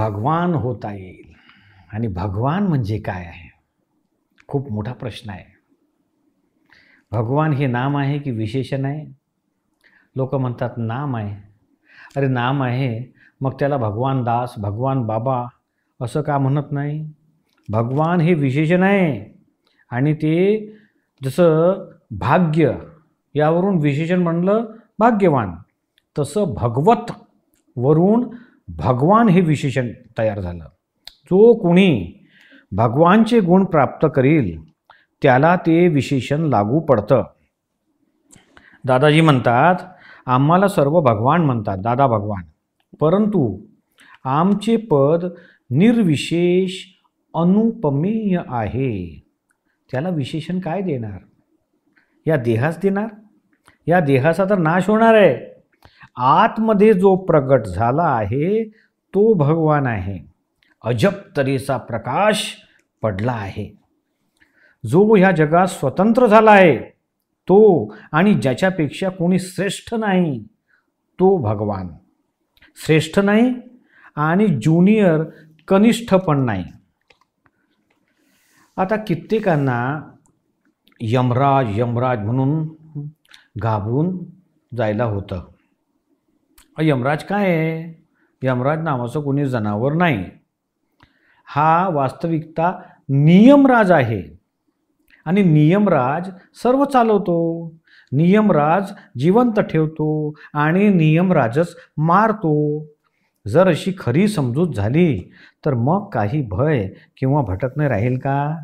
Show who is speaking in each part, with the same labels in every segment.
Speaker 1: भगवान होता येईल. आणि भगवान म्हणजे काय आहे? खूप मोठा प्रश्न आहे. भगवान हे नाम आहे की विशेषण आहे? लोक म्हणतात नाम आहे. अरे नाम आहे, मग त्याला भगवान दास, भगवान बाबा असं का म्हणत नाही? भगवान हे विशेषण आहे आणि ते जसं भाग्य यावरून विशेषण म्हणलं भाग्यवान, तसं भगवत वरून भगवान हे विशेषण तयार झालं. जो कोणी भगवानचे गुण प्राप्त करील त्याला ते विशेषण लागू पडतं. दादाजी म्हणतात, आम्हाला सर्व भगवान म्हणतात, दादा भगवान, परंतु आमचे पद निर्विशेष अनुपमेय आहे. त्याला विशेषण काय देणार? या देहास देणार? या देहाचा तर नाश होणार आहे. आतमध्ये जो प्रगट झाला आहे तो भगवान आहे. अजब तऱ्हेचा प्रकाश पडला आहे. जो ह्या जगात स्वतंत्र झाला आहे तो, आणि ज्याच्यापेक्षा कोणी श्रेष्ठ नाही तो भगवान. श्रेष्ठ नाही आणि ज्युनियर कनिष्ठ पण नाही. आता कित्येकांना यमराज यमराज म्हणून घाबरून जायला होतं. यमराज काय आहे? यमराज नावाचं कोणी जनावर नाही. हा वास्तविकता नियमराज आहे. आणि नियमराज सर्व चालवतो. नियमराज जिवंत ठेवतो आणि नियमराजच मारतो. जर अशी खरी समजूत झाली तर मग काही भय किंवा भटकणे राहील का?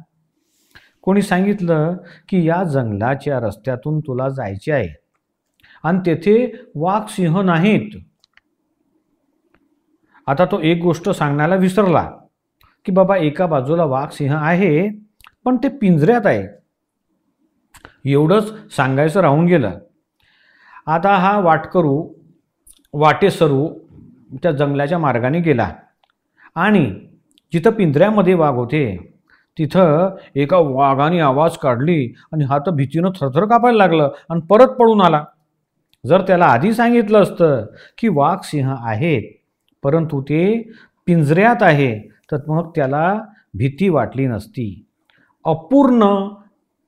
Speaker 1: कोणी सांगितलं की या जंगलाच्या रस्त्यातून तुला जायचे आहे आणि तेथे वाघ सिंह नाहीत. आता तो एक गोष्ट सांगण्याला विसरला की बाबा एका बाजूला वाघ सिंह आहे पण ते पिंजऱ्यात आहे. एवढंच सांगायचं राहून गेलं. आता हा वाटेसरू त्या जंगलाच्या मार्गाने गेला आणि जिथं पिंजऱ्यामध्ये वाघ होते तिथं एका वाघाने आवाज काढली आणि हा तर भीतीनं थरथर कापायला लागलं आणि परत पळून आला. जर त्याला आधी सांगितलं असतं की वाघ सिंह आहेत परंतु ते पिंजऱ्यात आहे तर मग त्याला भीती वाटली नसती. अपूर्ण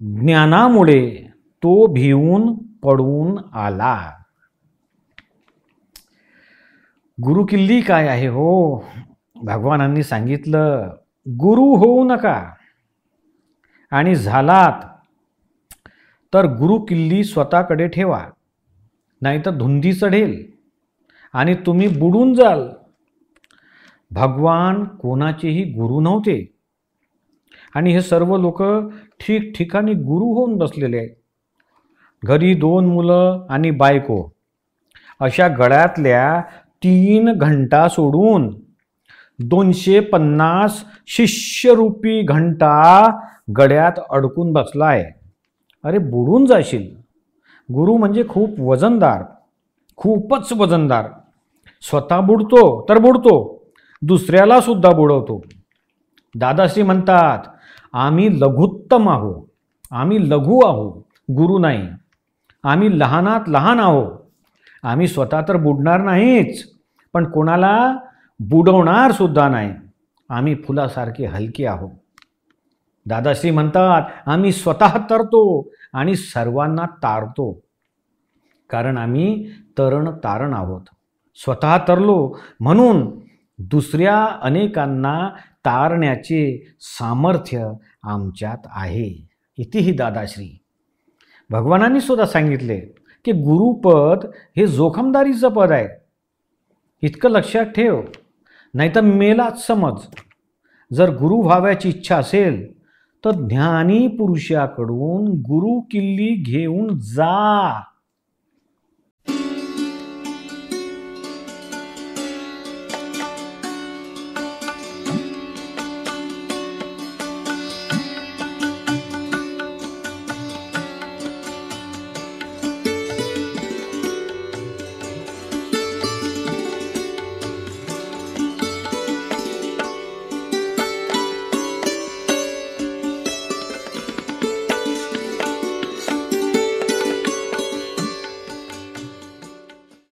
Speaker 1: ज्ञानामुळे तो भिवून पडून आला. गुरुकिल्ली काय आहे हो? भगवानांनी सांगितलं गुरु होऊ नका आणि झालात तर गुरुकिल्ली स्वतःकडे ठेवा, नाहीतर धुंदी चढेल आणि तुम्ही बुडून जाल. भगवान कोणाचेही गुरु नव्हते आणि हे सर्व लोक ठिकठिकाणी गुरु होऊन बसलेले आहेत. घरी 2 मुलं आणि बायको अशा गळ्यातल्या 3 घंटा सोडून 250 शिष्यरूपी घंटा गळ्यात अडकून बसलाय. अरे बुडून जाशील. गुरु म्हणजे खूप वजनदार, खूपच वजनदार. स्वतः बुडतो तर बुडतो, दुसऱ्याला सुद्धा बुडवतो. दादाश्री म्हणतात आम्ही लघुत्तम आहो, आम्ही लघु आहो, गुरु नाही. आम्ही लहानात लहान आहो. आम्ही स्वतः तर बुडणार नाहीच पण कोणाला बुडवणार सुद्धा नाही. आम्ही फुलासारखे हलके आहो. दादाश्री म्हणतात आम्ही स्वतः तरतो आणि सर्वांना तारतो, कारण आम्ही तरण तारण आहोत. स्वतः तरलो म्हणून दुसऱ्या अनेकांना तारण्याचे सामर्थ्य आमच्यात आहे. इतिही दादाश्री. भगवानांनी सुद्धा सांगितले की गुरुपद हे जोखमदारीचं पद आहे. इतकं लक्षात ठेव, नाहीतर मेलाच समज. जर गुरु व्हाव्याची इच्छा असेल तर ज्ञानी पुरुषाकडून गुरु किल्ली घेऊन जा.